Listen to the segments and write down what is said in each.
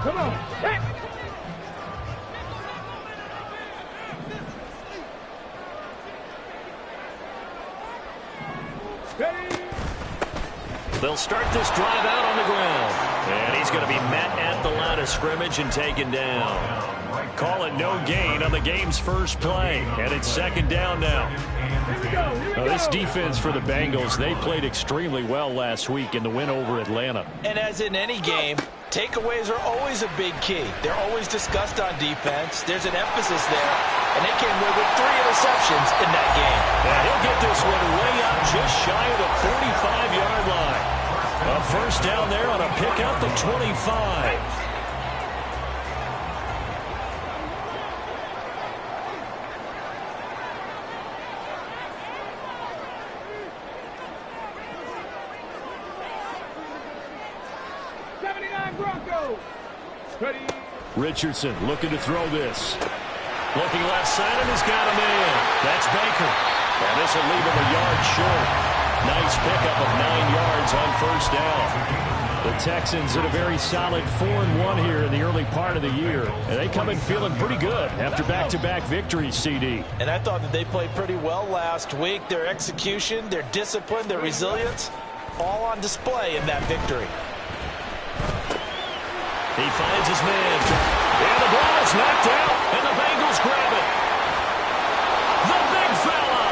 Come on. Hey. They'll start this drive out on the ground. And he's going to be met at the line of scrimmage and taken down. Call it no gain on the game's first play. And it's second down now. Here we go. This defense for the Bengals, they played extremely well last week in the win over Atlanta. And as in any game, takeaways are always a big key. They're always discussed on defense. There's an emphasis there. And they came away with 3 interceptions in that game. And he'll get this one way up just shy of the 45-yard line. A first down there on a pickup at 25. Richardson looking to throw this. Looking left side, and he's got a man. That's Baker. And this will leave him a yard short. Nice pickup of 9 yards on first down. The Texans in a very solid 4-1 here in the early part of the year. And they come in feeling pretty good after back-to-back victories, CD. And I thought that they played pretty well last week. Their execution, their discipline, their resilience, all on display in that victory. He finds his man. And the ball is knocked out, and the Bengals grab it. The big fella.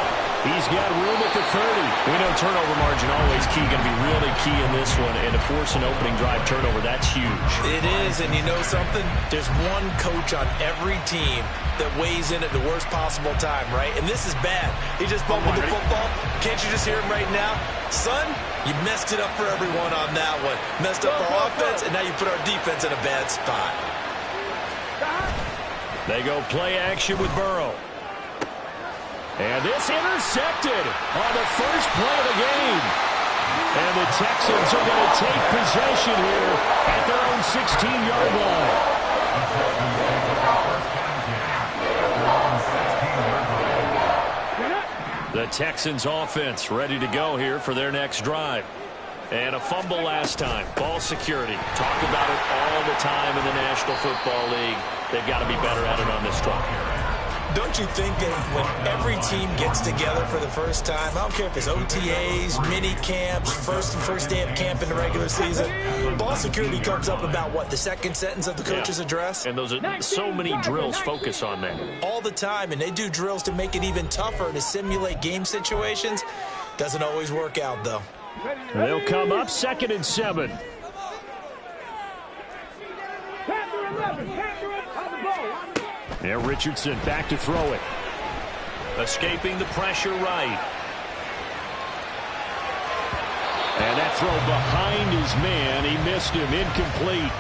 He's got room at the 30. We know turnover margin always key, going to be really key in this one. And to force an opening drive turnover, that's huge. It is, and you know something? There's one coach on every team that weighs in at the worst possible time, right? And this is bad. He just fumbled the football. Can't you just hear him right now? Son, you messed it up for everyone on that one. Messed up our offense, and now you put our defense in a bad spot. They go play action with Burrow. And this intercepted on the first play of the game. And the Texans are going to take possession here at their own 16-yard line. The Texans offense ready to go here for their next drive. And a fumble last time. Ball security. Talk about it all the time in the National Football League. They've got to be better at it on this drive. Don't you think that when every team gets together for the first time, I don't care if it's OTAs, mini camps, first day of camp in the regular season, ball security comes up about what, the second sentence of the coach's address? And those are so many drills focus on that. All the time, and they do drills to make it even tougher to simulate game situations. Doesn't always work out, though. They'll come up 2nd and 7. Yeah, Richardson back to throw it. Escaping the pressure right. And that throw behind his man. He missed him. Incomplete.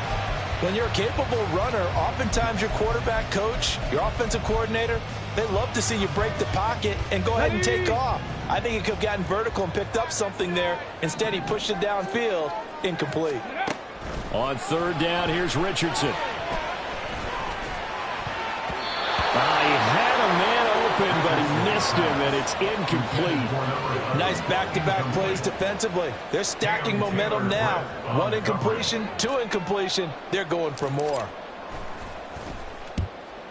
When you're a capable runner, oftentimes your quarterback coach, your offensive coordinator, they love to see you break the pocket and go ahead and take off. I think he could have gotten vertical and picked up something there. Instead, he pushed it downfield. Incomplete. On 3rd down, here's Richardson. He had a man open, but he missed him, and it's incomplete. Nice back-to-back plays defensively. They're stacking momentum now. 1 incompletion, 2 incompletion. They're going for more.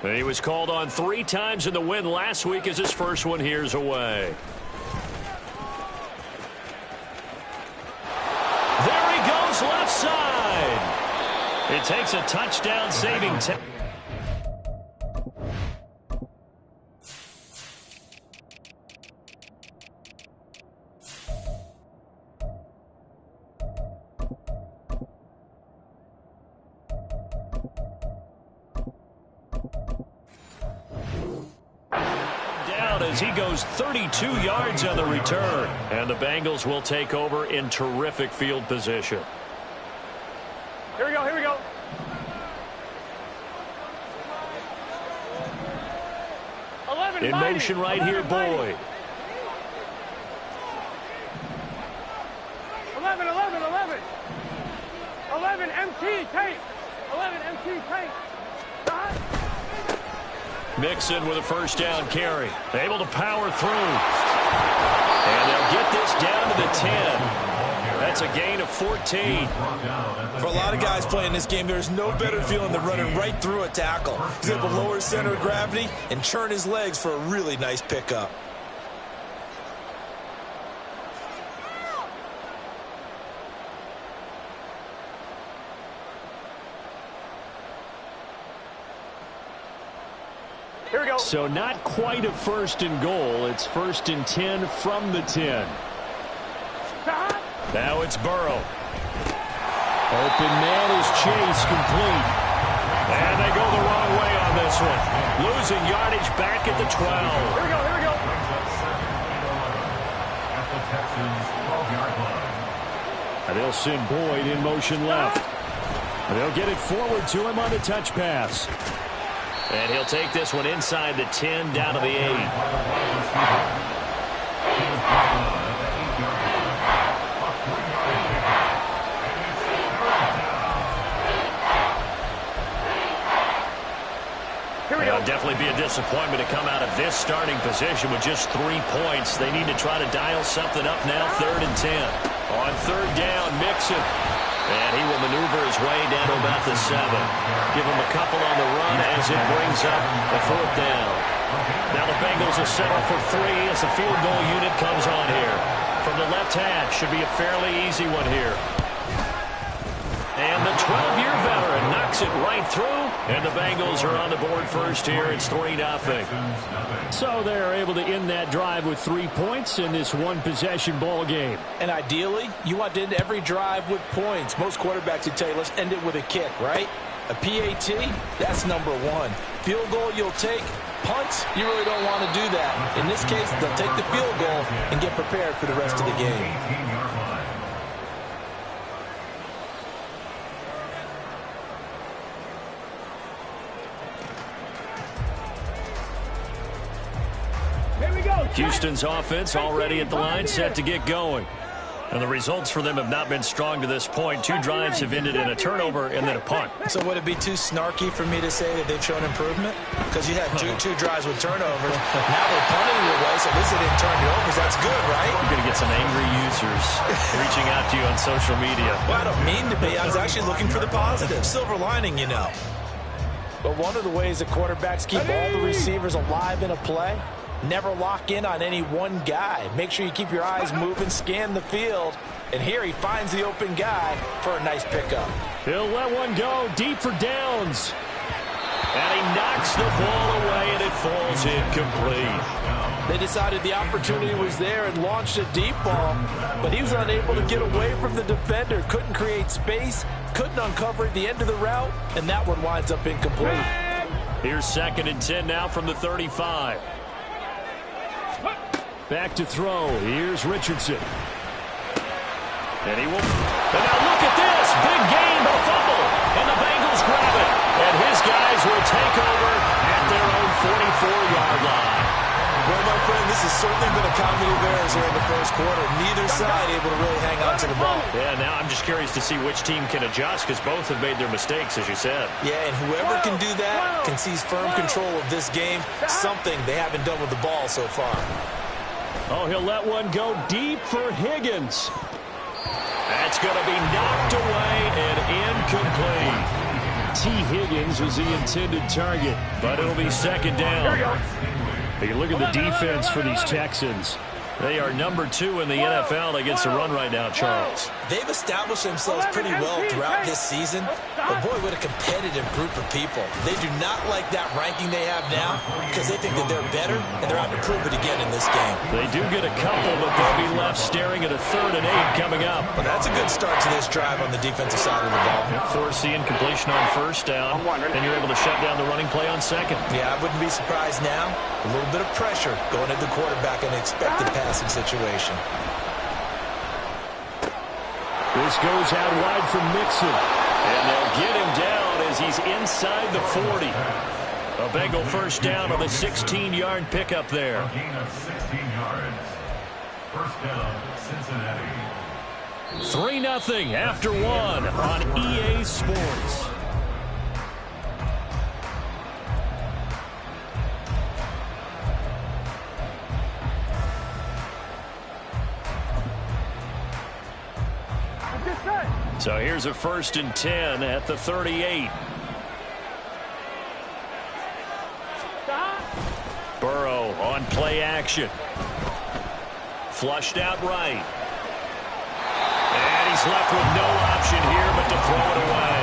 And he was called on 3 times in the win last week as his first one here's away. There he goes, left side. It takes a touchdown-saving as he goes 32 yards on the return. And the Bengals will take over in terrific field position. Here we go, here we go. In motion right here, Boyd. 11, MT, tape. 11, MT, tape. Mixon with a first down carry. Able to power through. And they'll get this down to the 10. That's a gain of 14. For a lot of guys playing this game, there's no better feeling than running right through a tackle. He's able to lower his center of gravity and churn his legs for a really nice pickup. Here we go. So not quite a 1st and goal. It's 1st and 10 from the 10. Now it's Burrow. Open man is Chase, complete. And they go the wrong way on this one. Losing yardage back at the 12. Here we go, here we go. And they'll send Boyd in motion left. And they'll get it forward to him on the touch pass. And he'll take this one inside the 10 down to the 8. It'll definitely be a disappointment to come out of this starting position with just 3 points. They need to try to dial something up now, 3rd and 10. On 3rd down, Mixon. And he will maneuver his way down to about the 7. Give him a couple on the run as it brings up the 4th down. Now the Bengals will settle for 3 as the field goal unit comes on here. From the left hash, should be a fairly easy one here. And the 12-year veteran knocks it right through. And the Bengals are on the board first here. It's 3-0. So they're able to end that drive with 3 points in this one-possession ball game. And ideally, you want to end every drive with points. Most quarterbacks would tell you, let's end it with a kick, right? A PAT, that's number 1. Field goal you'll take. Punts, you really don't want to do that. In this case, they'll take the field goal and get prepared for the rest of the game. Houston's offense already at the line, set to get going. And the results for them have not been strong to this point. 2 drives have ended in a turnover and then a punt. So would it be too snarky for me to say that they've shown improvement? Because you had two drives with turnovers. Now they're punting your way, so at least they didn't turn it over. That's good, right? You're going to get some angry users reaching out to you on social media. Well, I don't mean to be. I was actually looking for the positive. Silver lining, you know. But one of the ways that quarterbacks keep all the receivers alive in a play, never lock in on any one guy. Make sure you keep your eyes moving, scan the field. And here he finds the open guy for a nice pickup. He'll let one go deep for downs. And he knocks the ball away, and it falls incomplete. They decided the opportunity was there and launched a deep ball, but he was unable to get away from the defender. Couldn't create space, couldn't uncover at the end of the route, and that one winds up incomplete. Here's 2nd and 10 now from the 35. Back to throw. Here's Richardson. And he will. And now look at this. Big gain, but a fumble. And the Bengals grab it. And his guys will take over at their own 44-yard line. Well, my friend, this has certainly been a comedy of errors here in the first quarter. Neither side able to really hang on to the ball. Yeah, now I'm just curious to see which team can adjust because both have made their mistakes, as you said. Yeah, and whoever can do that can seize firm control of this game, something they haven't done with the ball so far. Oh, he'll let one go deep for Higgins. That's going to be knocked away and incomplete. T. Higgins was the intended target, but it'll be 2nd down. Hey, look at the defense for these Texans. They are number 2 in the NFL against the run right now, Charles. They've established themselves pretty well throughout this season, but boy, what a competitive group of people. They do not like that ranking they have now because they think that they're better, and they're out to prove it again in this game. They do get a couple, but they'll be left staring at a 3rd and 8 coming up. Well, that's a good start to this drive on the defensive side of the ball. Force the incompletion on 1st down, and you're able to shut down the running play on 2nd. Yeah, I wouldn't be surprised now. A little bit of pressure going at the quarterback in an expected passing situation. This goes out wide from Mixon. And they'll get him down as he's inside the 40. A Bengal 1st down on the 16-yard pickup there. A gain of 16 yards. 1st down, Cincinnati. 3-0 after 1 on EA Sports. So here's a 1st and 10 at the 38. Burrow on play action. Flushed out right. And he's left with no option here but to throw it away.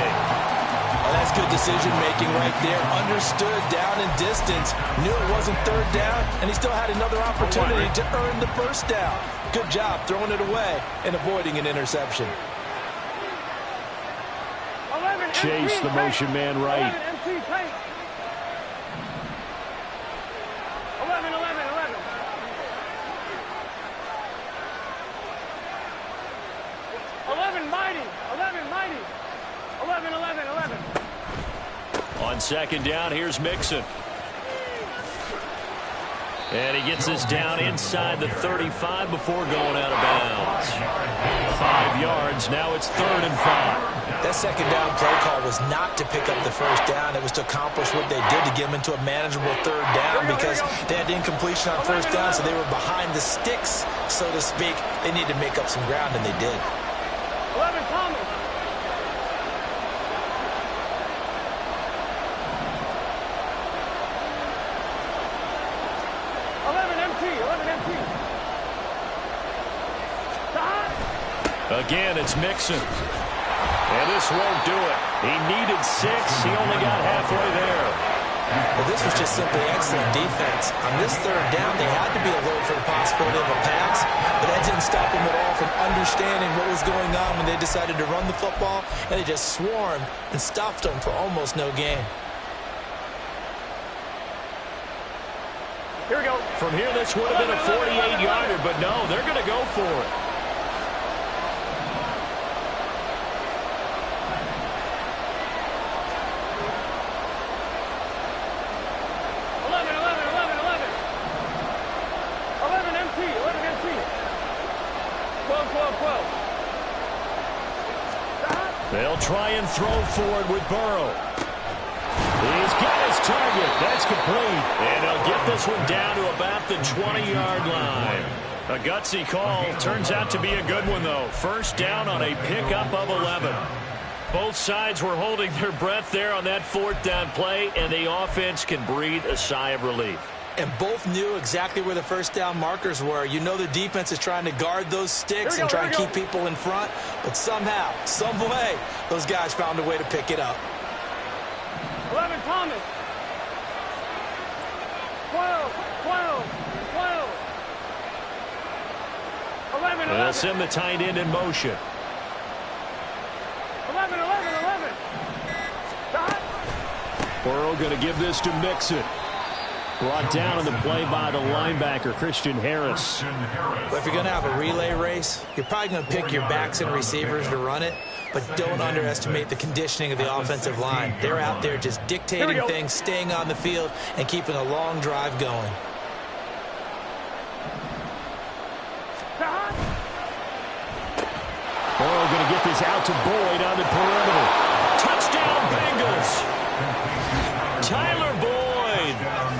Well, that's good decision-making right there. Understood down and distance. Knew it wasn't 3rd down, and he still had another opportunity to earn the 1st down. Good job throwing it away and avoiding an interception. Chase the motion man right. 11. On 2nd down, here's Mixon. And he gets us down inside the 35 before going out of bounds. 5 yards. Now it's 3rd and 5. That 2nd down play call was not to pick up the 1st down. It was to accomplish what they did to get them into a manageable 3rd down because they had incompletion on 1st down, so they were behind the sticks, so to speak. They needed to make up some ground, and they did. 11 Thomas. 11 MT. Again, it's Mixon. And this won't do it. He needed 6. He only got halfway there. Well, this was just simply excellent defense. On this 3rd down, they had to be alert for the possibility of a pass, but that didn't stop them at all from understanding what was going on when they decided to run the football, and they just swarmed and stuffed them for almost no gain. Here we go. From here, this would have been a 48-yarder, but no, they're going to go for it. 12. They'll try and throw for it with Burrow. He's got his target. That's complete. And he'll get this one down to about the 20-yard line. A gutsy call. Turns out to be a good one, though. 1st down on a pickup of 11. Both sides were holding their breath there on that 4th down play, and the offense can breathe a sigh of relief. And both knew exactly where the 1st down markers were. You know the defense is trying to guard those sticks and try to keep people in front. But somehow, some way, those guys found a way to pick it up. 11 Thomas. 12. 11. They'll send the tight end in motion. 11. Burrow going to give this to Mixon. Brought down in the play by the linebacker, Christian Harris. But if you're going to have a relay race, you're probably going to pick your backs and receivers to run it, but don't underestimate the conditioning of the offensive line. They're out there just dictating things, staying on the field, and keeping a long drive going. Burrow going to get this out to Boyd on the perimeter. Touchdown, Bengals. Tyler Boyd,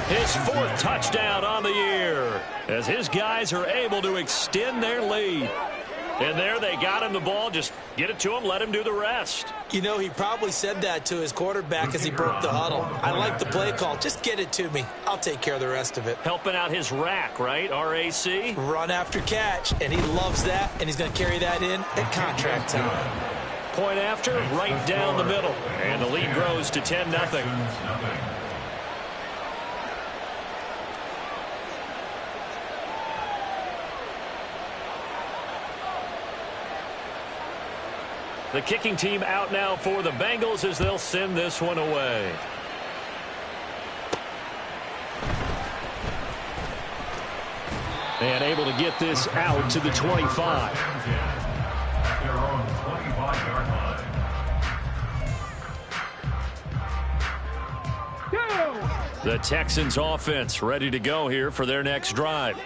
his 4th touchdown on the year, as his guys are able to extend their lead. And there they got him the ball. Just get it to him, let him do the rest. You know, he probably said that to his quarterback as he broke the huddle. I like the play call. Just get it to me. I'll take care of the rest of it. Helping out his rack, right? RAC? Run after catch, and he loves that, and he's going to carry that in at contract time. Point after, right down the middle. And the lead grows to 10-0. The kicking team out now for the Bengals as they'll send this one away. And able to get this out to the 25. Their own 25-yard line. The Texans offense ready to go here for their next drive.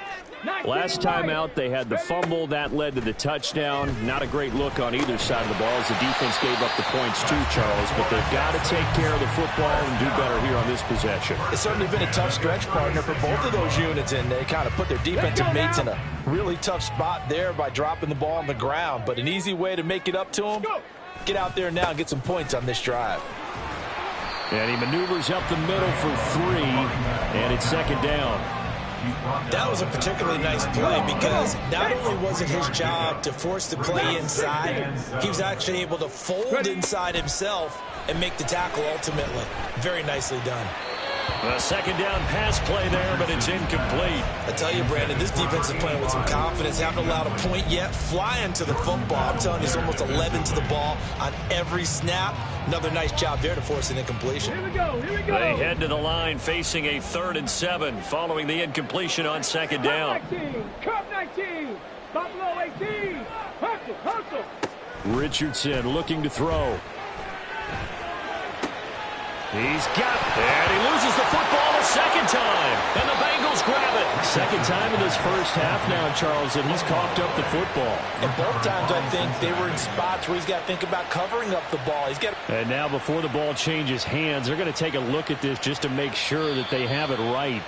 Last time out, they had the fumble. That led to the touchdown. Not a great look on either side of the ball as the defense gave up the points too, Charles. But they've got to take care of the football and do better here on this possession. It's certainly been a tough stretch, partner, for both of those units, and they kind of put their defensive mates in a really tough spot there by dropping the ball on the ground. But an easy way to make it up to them, get out there now and get some points on this drive. And he maneuvers up the middle for 3, and it's second down. That was a particularly nice play because not only was it his job to force the play inside, he was actually able to fold inside himself and make the tackle ultimately. Very nicely done. A second down pass play there, but it's incomplete. I tell you, Brandon, this defense is playing with some confidence. Haven't allowed a point yet. Flying to the football. I'm telling you, it's almost 11 to the ball on every snap. Another nice job there to force an incompletion. Here we go. They head to the line facing a 3rd and 7 following the incompletion on second down. Cup 19. Buffalo 18. Hustle. Richardson looking to throw. He's got it, and he loses the football a second time, and the Bengals grab it. Second time in this first half now, Charles, and he's coughed up the football. And both times, I think, they were in spots where he's got to think about covering up the ball. And now before the ball changes hands, they're going to take a look at this just to make sure that they have it right.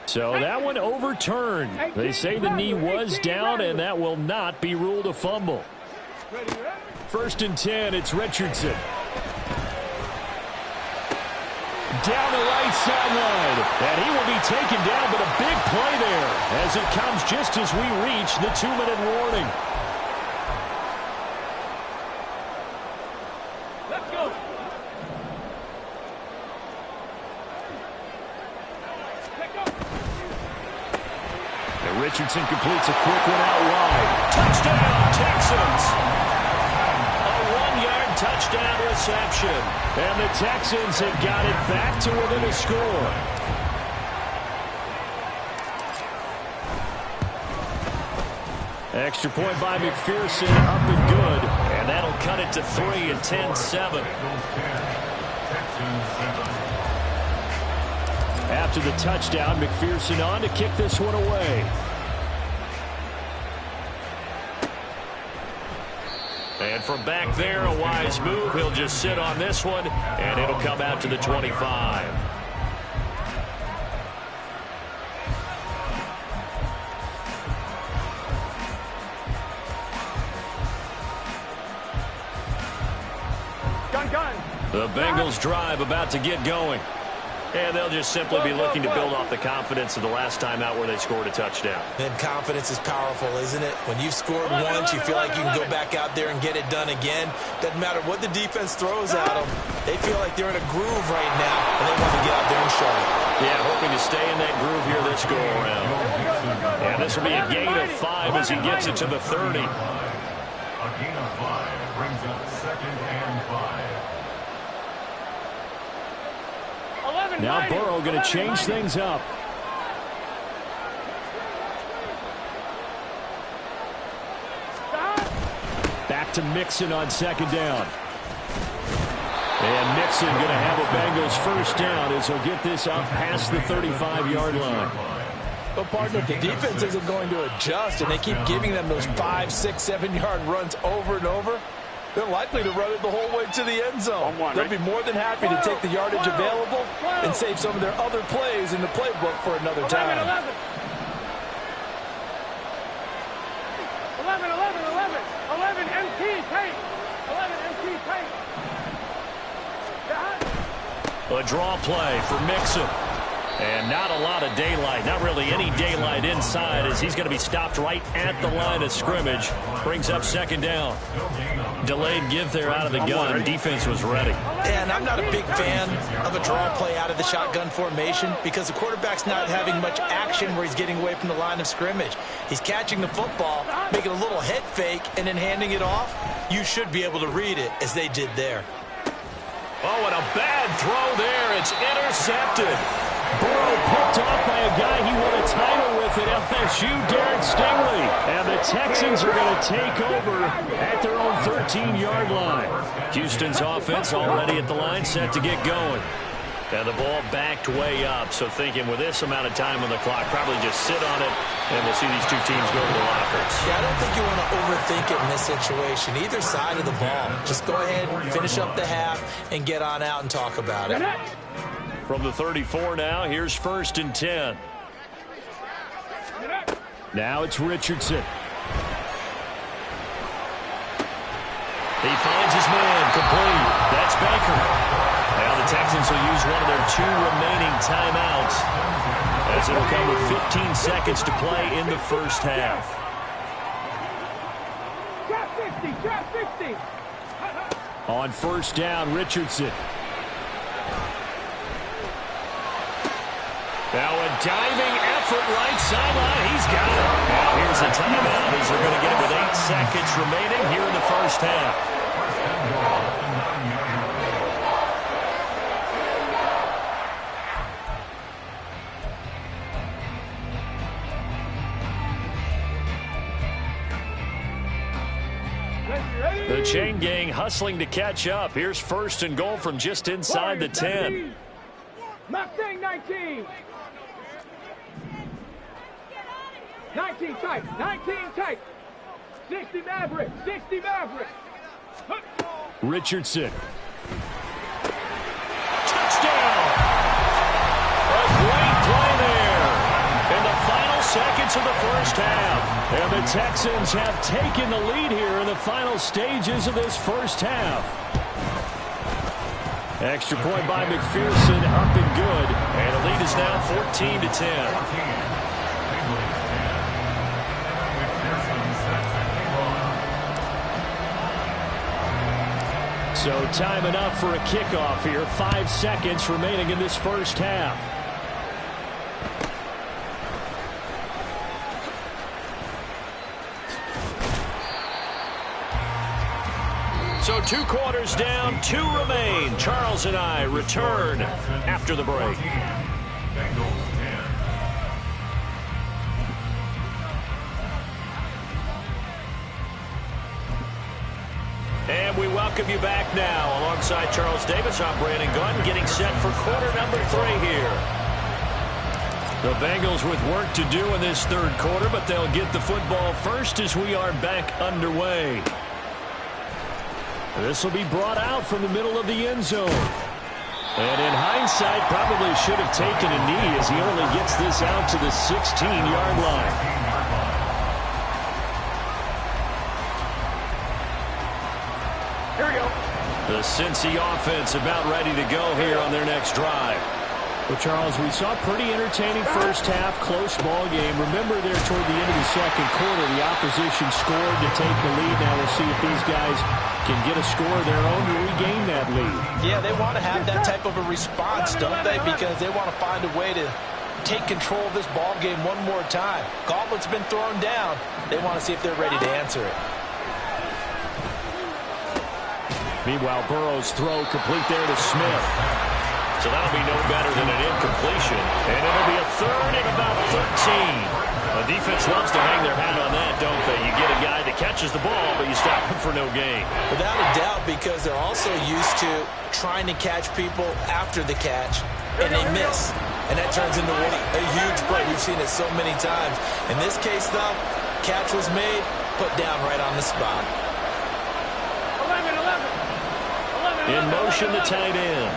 So that one overturned. They say the knee was down, and that will not be ruled a fumble. 1st and 10, it's Richardson. Down the right sideline, and he will be taken down, but a big play there as it comes just as we reach the 2-minute warning. Let's go. Richardson completes a quick one out wide. Touchdown, Texans! A 1-yard touchdown reception. And the Texans have got it back to within a score. Extra point by McPherson, up and good. And that'll cut it to 3 and 10-7. After the touchdown, McPherson on to kick this one away. And from back there, a wise move. He'll just sit on this one, and it'll come out to the 25. Gun. The Bengals drive about to get going. And they'll just simply be looking to build off the confidence of the last time out where they scored a touchdown. And confidence is powerful, isn't it? When you've scored once, you feel like you can go back out there and get it done again. Doesn't matter what the defense throws at them. They feel like they're in a groove right now, and they want to get out there and show it. Yeah, hoping to stay in that groove here this go-around. And this will be a gain of 5 as he gets it to the 30. A gain of 5 brings up 2nd and 5. Now Burrow going to change things up. Back to Mixon on second down. And Mixon going to have a Bengals first down as he'll get this out past the 35-yard line. But, partner, if the defense isn't going to adjust and they keep giving them those 5, 6, 7-yard runs over and over, they're likely to run it the whole way to the end zone. They'll be more than happy to take the yardage available and save some of their other plays in the playbook for another time. 11 MT tape. 11 MT tape. A draw play for Mixon. And not a lot of daylight, not really any daylight inside as he's going to be stopped right at the line of scrimmage. Brings up second down. Delayed give there out of the gun. Defense was ready. And I'm not a big fan of a draw play out of the shotgun formation because the quarterback's not having much action where he's getting away from the line of scrimmage. He's catching the football, making a little head fake, and then handing it off. You should be able to read it as they did there. Oh, and a bad throw there. It's intercepted. Burrow picked off by a guy he won a title with at LSU. you, Darren Stingley. And the Texans are going to take over at their own 13-yard line. Houston's offense already at the line, set to get going. And the ball backed way up, so thinking with this amount of time on the clock, probably just sit on it, and we'll see these two teams go to the lockers. Yeah, I don't think you want to overthink it in this situation, either side of the ball. Just go ahead and finish up the half and get on out and talk about it. From the 34 now, here's 1st and 10. Now it's Richardson. He finds his man, complete. That's Baker. Now the Texans will use one of their 2 remaining timeouts as it'll come with 15 seconds to play in the first half. Drop 60. On 1st down, Richardson. Now a diving effort right sideline. He's got it. Now here's a timeout as they're going to get it with 8 seconds remaining here in the first half. The chain gang hustling to catch up. Here's 1st and goal from just inside the 10. Mustang 19. 19 tight. 19 tight. 60 Maverick. 60 Maverick. Richardson. Touchdown. A great play there in the final seconds of the first half. And the Texans have taken the lead here in the final stages of this first half. Extra point by McPherson, up and good. And the lead is now 14-10. So time enough for a kickoff here. 5 seconds remaining in this first half. So 2 quarters down, 2 remain. Charles and I return after the break. And we welcome you back now. Alongside Charles Davis, I'm Brandon Gunn, getting set for quarter number 3 here. The Bengals with work to do in this 3rd quarter, but they'll get the football first as we are back underway. This will be brought out from the middle of the end zone. And in hindsight, probably should have taken a knee as he only gets this out to the 16-yard line. Here we go. The Cincy offense about ready to go here on their next drive. Well, Charles, we saw a pretty entertaining first half, close ball game. Remember there toward the end of the 2nd quarter, the opposition scored to take the lead. Now we'll see if these guys can get a score of their own to regain that lead. Yeah, they want to have that type of a response, don't they? Because they want to find a way to take control of this ball game one more time. Gauntlet's been thrown down. They want to see if they're ready to answer it. Meanwhile, Burrow's throw complete there to Smith. So that'll be no better than an incompletion. And it'll be a 3rd and about 13. The defense loves to hang their hat on that, don't they? You get a guy that catches the ball, but you stop him for no gain. Without a doubt, because they're also used to trying to catch people after the catch, and they miss. And that turns into what? A huge play. We've seen it so many times. In this case, though, catch was made, put down right on the spot. 11. In motion, the tight end.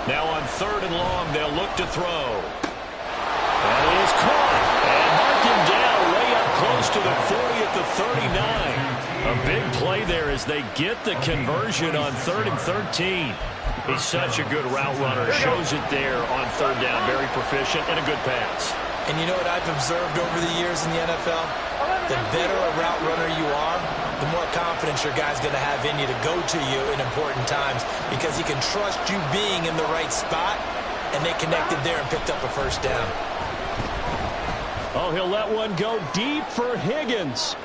Now on 3rd and long, they'll look to throw. And it is caught. And mark him down way up close to the 40 at the 39. A big play there as they get the conversion on 3rd and 13. He's such a good route runner. Shows it there on 3rd down. Very proficient and a good pass. And you know what I've observed over the years in the NFL? The better a route runner you are, the more confidence your guy's going to have in you to go to you in important times because he can trust you being in the right spot, and they connected there and picked up a 1st down. Oh, he'll let one go deep for Higgins.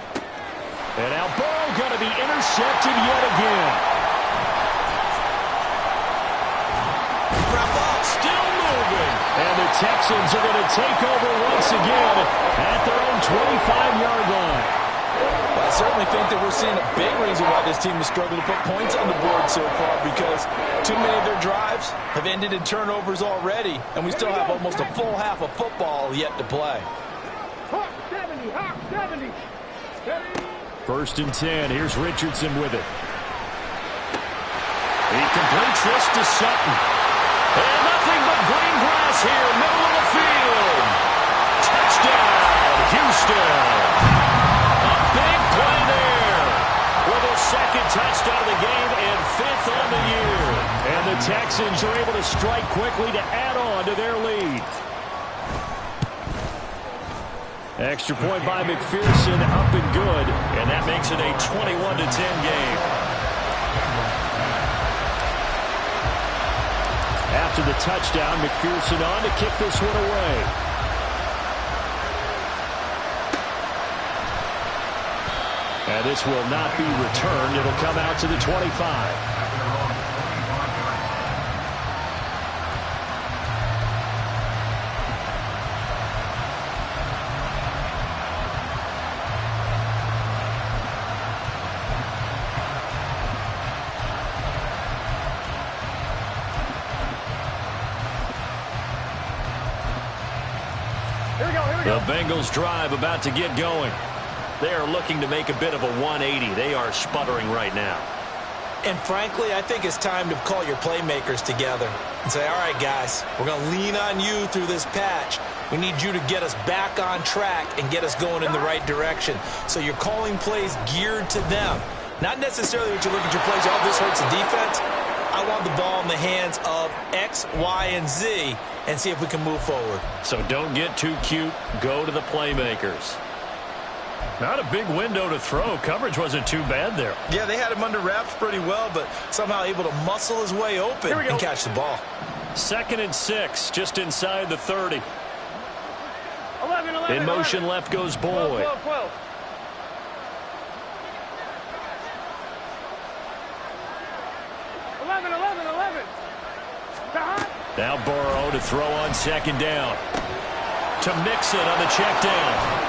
And now Burrow going to be intercepted yet again. Texans are going to take over once again at their own 25-yard line. Well, I certainly think that we're seeing a big reason why this team is struggling to put points on the board so far, because too many of their drives have ended in turnovers already, and we still have almost a full half of football yet to play. Hawk 70, Hawk 70. 1st and 10. Here's Richardson with it. He completes this to Sutton. And nothing but green grass here, middle of the field. Touchdown, Houston. A big play there. With his 2nd touchdown of the game and 5th on the year. And the Texans are able to strike quickly to add on to their lead. Extra point by McPherson, up and good. And that makes it a 21-10 game. After the touchdown, McPherson on to kick this one away. And this will not be returned. It'll come out to the 25. The Bengals drive about to get going. They are looking to make a bit of a 180. They are sputtering right now. And frankly, I think it's time to call your playmakers together and say, all right, guys, we're going to lean on you through this patch. We need you to get us back on track and get us going in the right direction. So you're calling plays geared to them. Not necessarily when you look at your plays, oh, this hurts the defense. I want the ball in the hands of X, Y, and Z and see if we can move forward. So don't get too cute. Go to the playmakers. Not a big window to throw. Coverage wasn't too bad there. Yeah, they had him under wraps pretty well, but somehow able to muscle his way open and catch the ball. 2nd and 6, just inside the 30. 11. In motion, left goes Boyd. 12. Now Burrow to throw on 2nd down. To Mixon on the check down.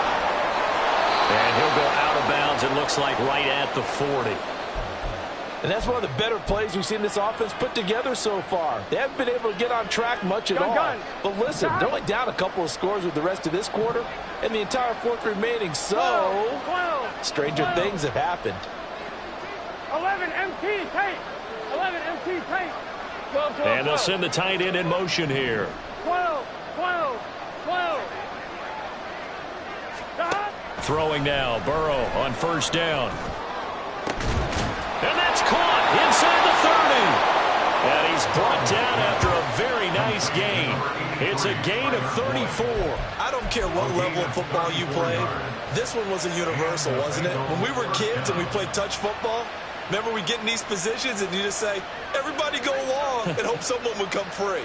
And he'll go out of bounds, it looks like, right at the 40. And that's one of the better plays we've seen this offense put together so far. They haven't been able to get on track much at all. But listen, they're only down a couple of scores with the rest of this quarter and the entire 4th remaining. So, stranger things have happened. 11 MT tape. 11 MT tape. 12. And they'll send the tight end in motion here. 12. Throwing now, Burrow on 1st down. And that's caught inside the 30. And he's brought down after a very nice gain. It's a gain of 34. I don't care what level of football you played. This one was a universal, wasn't it? When we were kids and we played touch football, remember we get in these positions and you just say, everybody go along and hope someone would come free.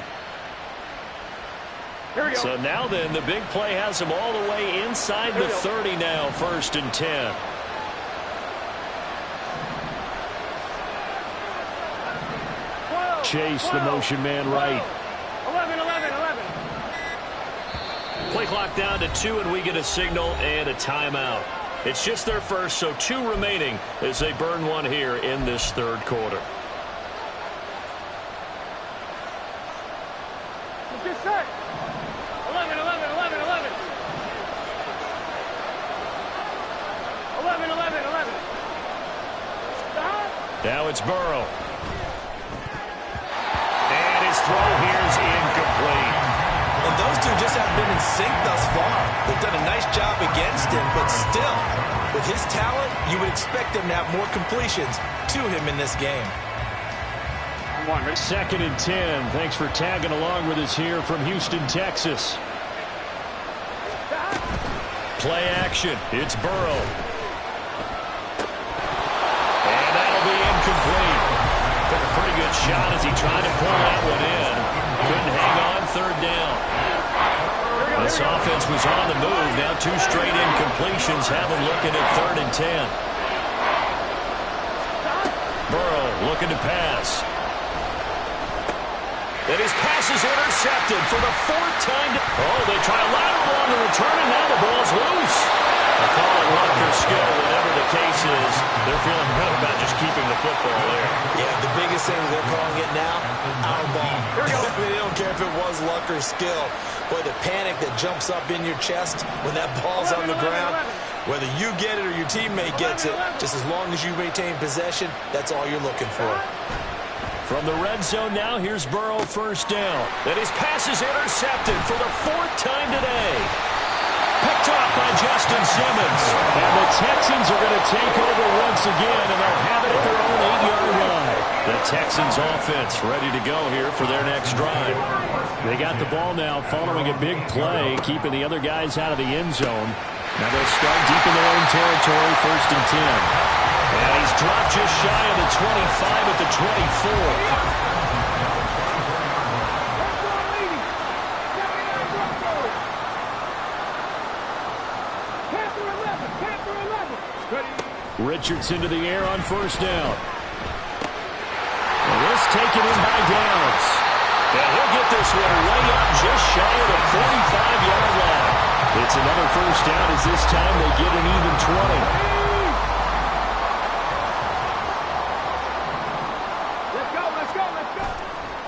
Here we go. So now then, the big play has him all the way inside the 30 now, 1st and 10. Chase, the motion man, right. 11. Play clock down to 2, and we get a signal and a timeout. It's just their first, so 2 remaining as they burn one here in this 3rd quarter. Just set. 11. 11. Now it's Burrow. And his throw here is incomplete. And those two just haven't been in sync thus far. They've done a nice job against him, but still, with his talent, you would expect them to have more completions to him in this game. 2nd and 10. Thanks for tagging along with us here from Houston, Texas. Play action. It's Burrow. And that'll be incomplete. Took a pretty good shot as he tried to pull that one in. Couldn't hang on 3rd down. This offense was on the move. Now 2 straight incompletions have them looking at 3rd and 10. Burrow looking to pass. And his pass is intercepted for the 4th time. Oh, they try a lateral on the return, and now the ball's loose. They're calling luck or skill, whatever the case is. They're feeling good about just keeping the football there. Yeah, the biggest thing they're calling it now, our ball. Here we go. They don't care if it was luck or skill. Boy, the panic that jumps up in your chest when that ball's on the ground, whether you get it or your teammate gets it, just as long as you maintain possession, that's all you're looking for. From the red zone now, here's Burrow, first down. And his pass is intercepted for the 4th time today. Picked off by Justin Simmons. And the Texans are going to take over once again, and they'll have it at their own 8-yard line. The Texans offense ready to go here for their next drive. They got the ball now following a big play, keeping the other guys out of the end zone. Now they'll start deep in their own territory, 1st and 10. And he's dropped just shy of the 25 at the 24. Richardson to the air on 1st down. And this taken in by Downs. And he'll get this one way up just shy of the 45-yard line. It's another 1st down as this time they get an even 20.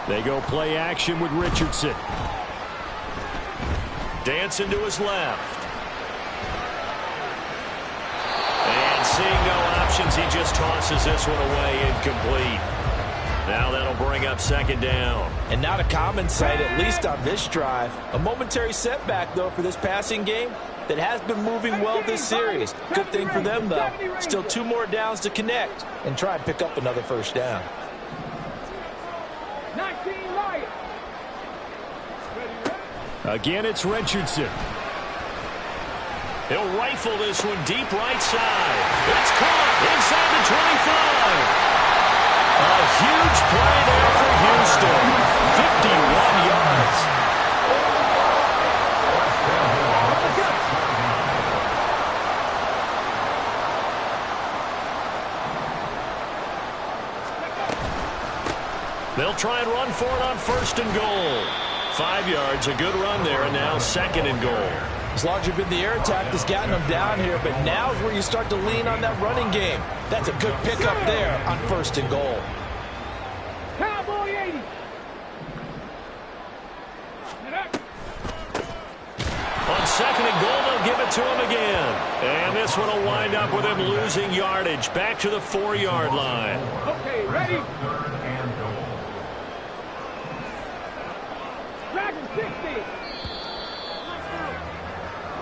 They go play action with Richardson. Dancing to his left. And seeing no options, he just tosses this one away incomplete. Now that'll bring up 2nd down. And not a common sight, at least on this drive. A momentary setback, though, for this passing game that has been moving well this series. Good thing for them, though. Still 2 more downs to connect and try and pick up another 1st down. Again, it's Richardson. He'll rifle this one deep right side. It's caught inside the 25. A huge play there for Houston. 51 yards. They'll try and run for it on 1st and goal. 5 yards, a good run there, and now 2nd and goal. As long as you've been the air attack that's gotten them down here, but now is where you start to lean on that running game. That's a good pickup there on 1st and goal. Cowboy 80. On 2nd and goal, they'll give it to him again. And this one will wind up with him losing yardage back to the 4-yard line. Okay, ready?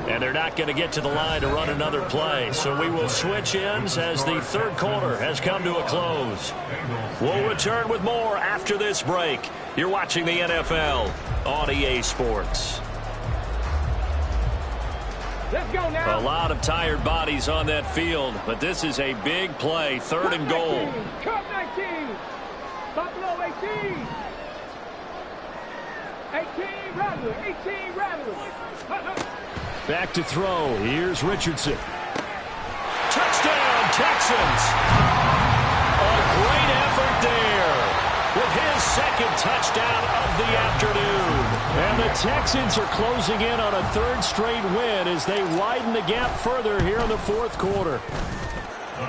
And they're not going to get to the line to run another play. So we will switch ends as the 3rd quarter has come to a close. We'll return with more after this break. You're watching the NFL on EA Sports. Let's go now. A lot of tired bodies on that field, but this is a big play. 3rd and goal. Cup 19. Buffalo 18. 18 Rattler. 18 Rattler. Back to throw. Here's Richardson. Touchdown, Texans. A great effort there with his 2nd touchdown of the afternoon. And the Texans are closing in on a 3rd straight win as they widen the gap further here in the 4th quarter.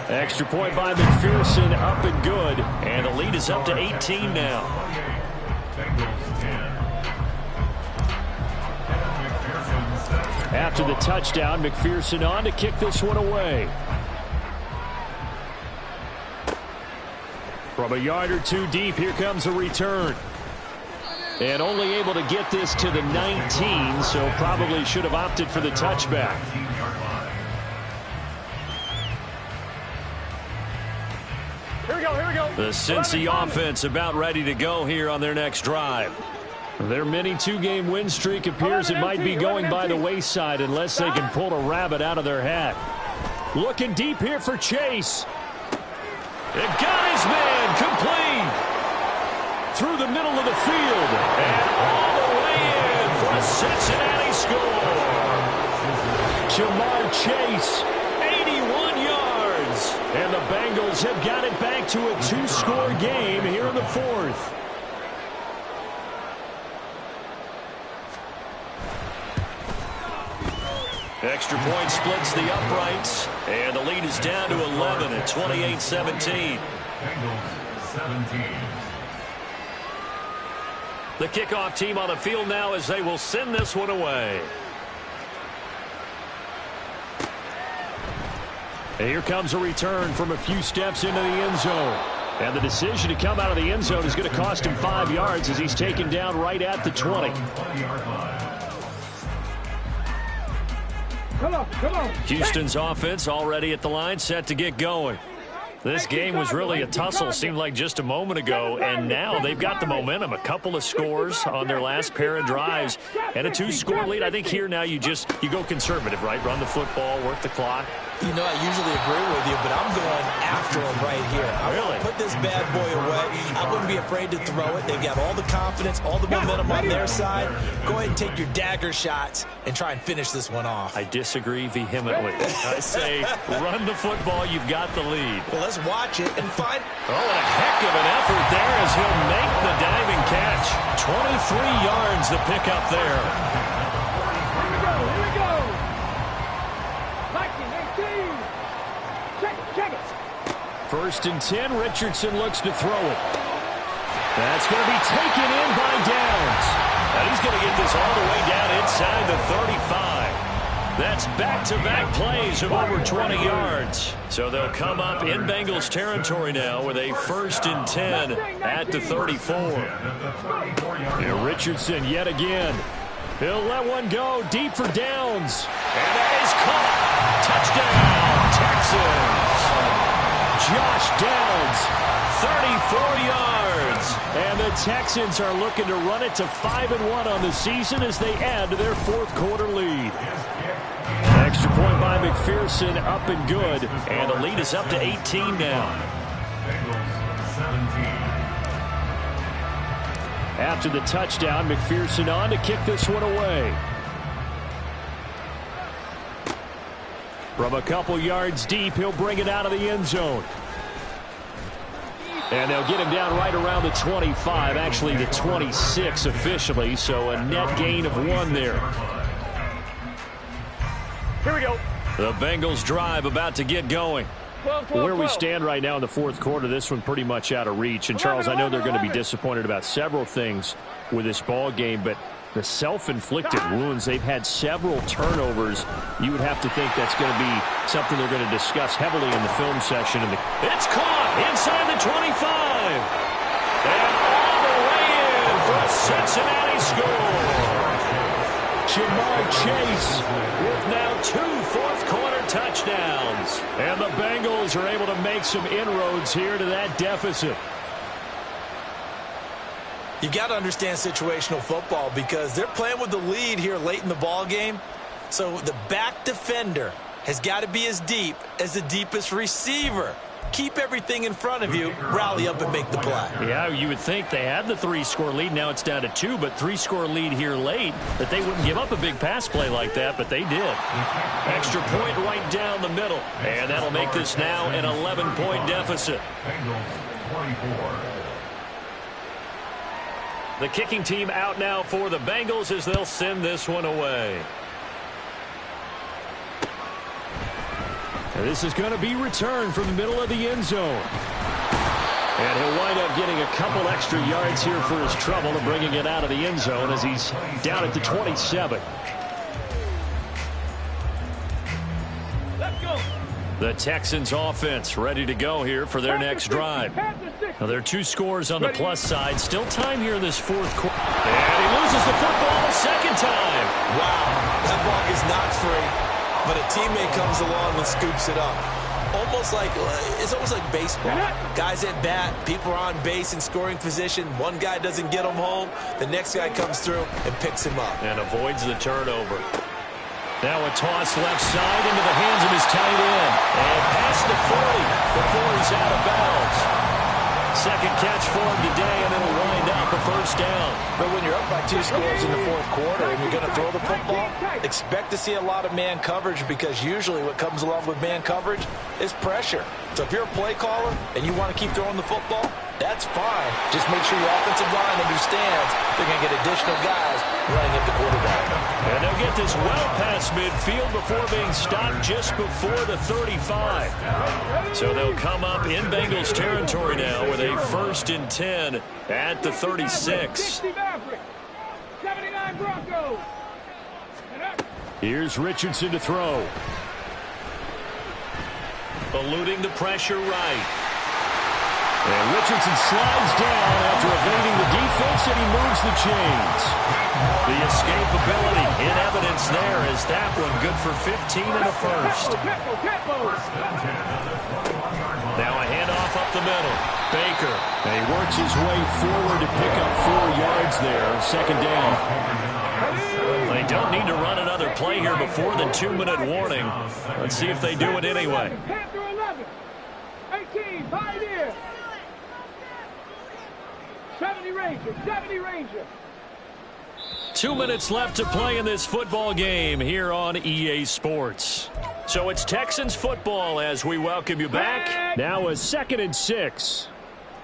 Extra point by McPherson, up and good. And the lead is up to 18 now. After the touchdown, McPherson on to kick this one away. From a yard or 2 deep, here comes a return. And only able to get this to the 19, so probably should have opted for the touchback. Here we go, here we go. The Cincy offense about ready to go here on their next drive. Their mini 2-game win streak appears it might be going by the wayside unless they can pull a rabbit out of their hat. Looking deep here for Chase. It got his man complete. Through the middle of the field. And all the way in for a Cincinnati score. Jamar Chase, 81 yards. And the Bengals have got it back to a 2-score game here in the 4th. Extra point splits the uprights, and the lead is down to 11 at 28-17. Bengals 17. The kickoff team on the field now as they will send this one away. And here comes a return from a few steps into the end zone. And the decision to come out of the end zone is going to cost him 5 yards as he's taken down right at the 20. Come on. Houston's offense already at the line, set to get going. This game was really a tussle, seemed like just a moment ago, and now they've got the momentum. A couple of scores on their last pair of drives and a 2-score lead. I think here now you go conservative, right? Run the football, work the clock. You know, I usually agree with you, but I'm going after him right here. I want to put this bad boy away. I wouldn't be afraid to throw it. They've got all the confidence, all the momentum on their side. Go ahead and take your dagger shots and try and finish this one off. I disagree vehemently. I say run the football. You've got the lead. Well, let's watch it and find... Oh, and a heck of an effort there as he'll make the diving catch. 23 yards to pick up there. Here we go. 19, 18. Check it. 1st and 10. Richardson looks to throw it. That's going to be taken in by Downs. And he's going to get this all the way down inside the 35. That's back-to-back plays of over 20 yards. So they'll come up in Bengals territory now with a 1st and 10 at the 34. And Richardson yet again. He'll let one go deep for Downs. And that is caught. Touchdown, Texans. Josh Downs, 34 yards. And the Texans are looking to run it to 5-1 on the season as they add to their 4th quarter lead. Extra point by McPherson, up and good. And the lead is up to 18 now. After the touchdown, McPherson on to kick this one away. From a couple yards deep, he'll bring it out of the end zone. And they'll get him down right around the 25, actually the 26 officially, so a net gain of 1 there. Here we go. The Bengals drive about to get going. 12. Where we stand right now in the 4th quarter, this one pretty much out of reach. And, Charles, I know they're going to be disappointed about several things with this ball game, but the self-inflicted wounds, they've had several turnovers. You would have to think that's going to be something they're going to discuss heavily in the film session. It's caught inside the 25. And all the way in for a Cincinnati score. Jamar Chase with now 2 fourth-quarter touchdowns. And the Bengals are able to make some inroads here to that deficit. You got to understand situational football because they're playing with the lead here late in the ball game. So the back defender has got to be as deep as the deepest receiver. Keep everything in front of you, rally up and make the play. Yeah, you would think they had the 3-score lead. Now it's down to 2, but 3-score lead here late, that they wouldn't give up a big pass play like that, but they did. Extra point right down the middle, and that'll make this now an 11-point deficit. The kicking team out now for the Bengals as they'll send this one away. And this is going to be returned from the middle of the end zone. And he'll wind up getting a couple extra yards here for his trouble and bringing it out of the end zone as he's down at the 27. Let's go. The Texans offense ready to go here for their next drive. Now, there are 2 scores on the plus side. Still time here in this 4th quarter. And he loses the football a second time. Wow, that ball is not free. But a teammate comes along and scoops it up. It's almost like baseball. Guys at bat, people are on base in scoring position. One guy doesn't get him home. The next guy comes through and picks him up. And avoids the turnover. Now a toss left side into the hands of his tight end. And past the 40 before he's out of bounds. Second catch for him today, and it'll wind up a 1st down. But when you're up by 2 scores in the 4th quarter and you're going to throw the football, expect to see a lot of man coverage because usually what comes along with man coverage is pressure. So if you're a play caller and you want to keep throwing the football, that's fine. Just make sure your offensive line understands they're going to get additional guys running at the quarterback. And they'll get this well past midfield before being stopped just before the 35. So they'll come up in Bengals territory now with a 1st and 10 at the 36. 79 Broncos. Here's Richardson to throw. Eluding the pressure right. And Richardson slides down after evading the defense, and he moves the chains. The escapability in evidence there as that one good for 15 in the first. Now a handoff up the middle. Baker. And he works his way forward to pick up 4 yards there. 2nd down. They don't need to run another play here before the 2-minute warning. Let's see if they do it anyway. 10 through 11. 18, Pioneer. 70 Ranger, 70 Ranger. 2 minutes left to play in this football game here on EA Sports. So it's Texans football as we welcome you back. Now a 2nd and 6.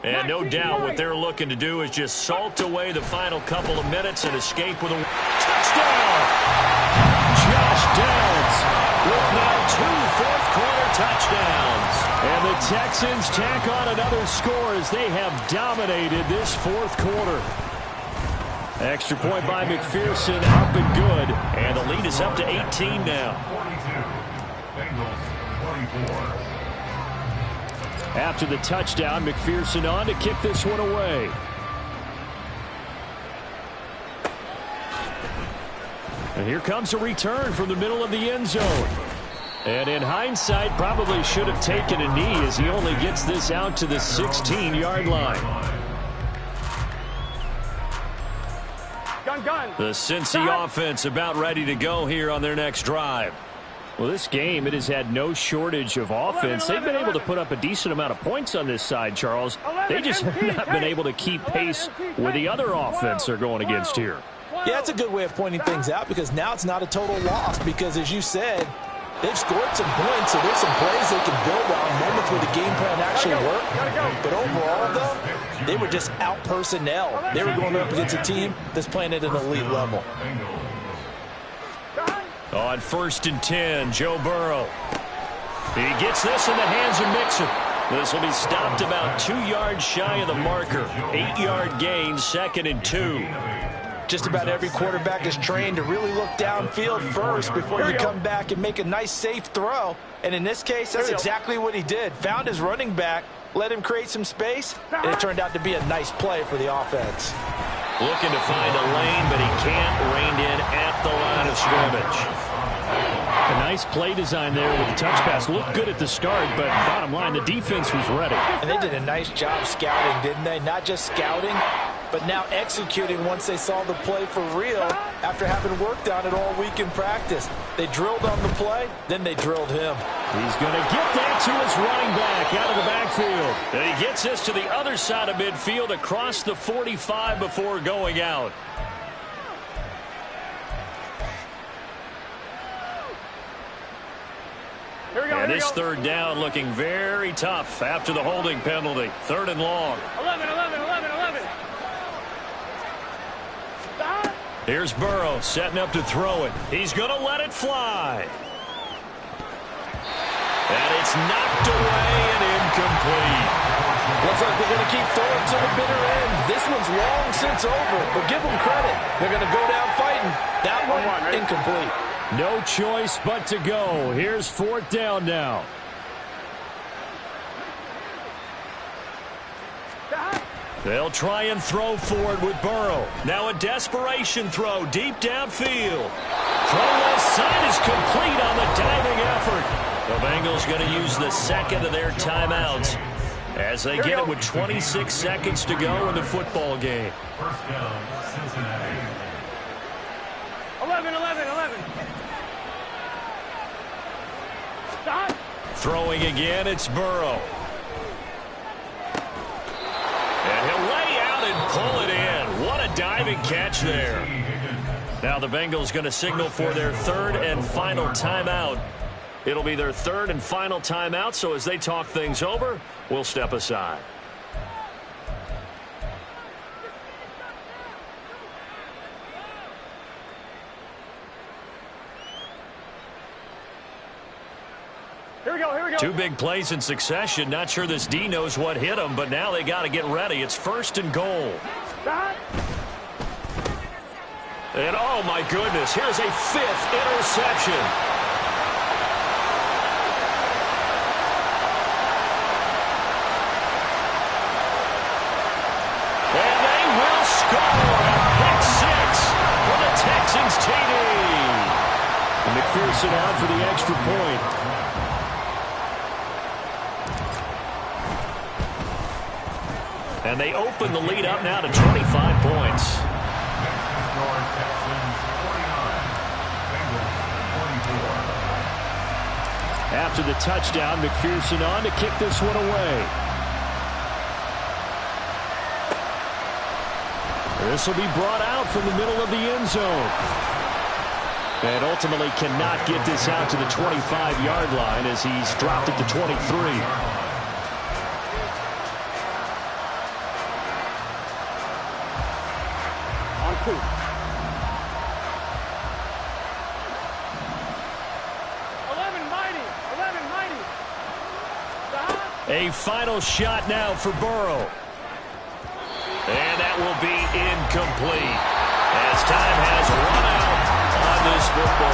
And no doubt what they're looking to do is just salt away the final couple of minutes and escape with a touchdown. Josh Downs With now 2 fourth-quarter touchdowns. And the Texans tack on another score as they have dominated this 4th quarter. Extra point by McPherson, up and good. And the lead is up to 18 now. 42. Bengals 24. After the touchdown, McPherson on to kick this one away. And here comes a return from the middle of the end zone. And in hindsight, probably should have taken a knee as he only gets this out to the 16-yard line. The Cincy offense about ready to go here on their next drive. Well, this game, it has had no shortage of offense. They've been able to put up a decent amount of points on this side, Charles. They just have not been able to keep pace with the other offense they're going against here. Yeah, that's a good way of pointing things out because now it's not a total loss because, as you said, they've scored some points, so there's some plays they can build on, moments where the game plan actually worked. But overall, though, they were just out personnel. They were going up against a team that's playing at an elite level. On 1st and 10, Joe Burrow. He gets this in the hands of Mixon. This will be stopped about 2 yards shy of the marker. 8-yard gain, 2nd and 2. Just about every quarterback is trained to really look downfield first before you come back and make a nice, safe throw. And in this case, that's exactly what he did. Found his running back, let him create some space, and it turned out to be a nice play for the offense. Looking to find a lane, but he can't. Reined in at the line of scrimmage. A nice play design there with the touch pass. Looked good at the start, but bottom line, the defense was ready. And they did a nice job scouting, didn't they? Not just scouting, but now executing once they saw the play for real after having worked on it all week in practice. They drilled on the play, then they drilled him. He's going to get that to his running back out of the backfield. And he gets this to the other side of midfield across the 45 before going out. And this 3rd down looking very tough after the holding penalty. 3rd and long. 11. Here's Burrow setting up to throw it. He's going to let it fly. And it's knocked away and incomplete. Looks like they're going to keep throwing to the bitter end. This one's long since over, but give them credit. They're going to go down fighting. That one, incomplete. No choice but to go. Here's 4th down now. They'll try and throw for it with Burrow. Now a desperation throw deep downfield. Throw left side is complete on the diving effort. The Bengals going to use the 2nd of their timeouts as they get it with 26 seconds to go in the football game. 1st down, Cincinnati. 11. Stop. Throwing again, it's Burrow. And he'll lay out and pull it in. What a diving catch there. Now the Bengals going to signal for their 3rd and final timeout. It'll be their 3rd and final timeout, so as they talk things over, we'll step aside. Two big plays in succession. Not sure this D knows what hit him, but now they got to get ready. It's 1st and goal. And, oh, my goodness, here's a 5th interception. And they will score a pick 6 for the Texans TD. And McPherson on for the extra point. And they open the lead up now to 25 points. After the touchdown, McPherson on to kick this one away. This will be brought out from the middle of the end zone. And ultimately cannot get this out to the 25-yard line as he's dropped it to 23. A final shot now for Burrow. And that will be incomplete as time has run out on this football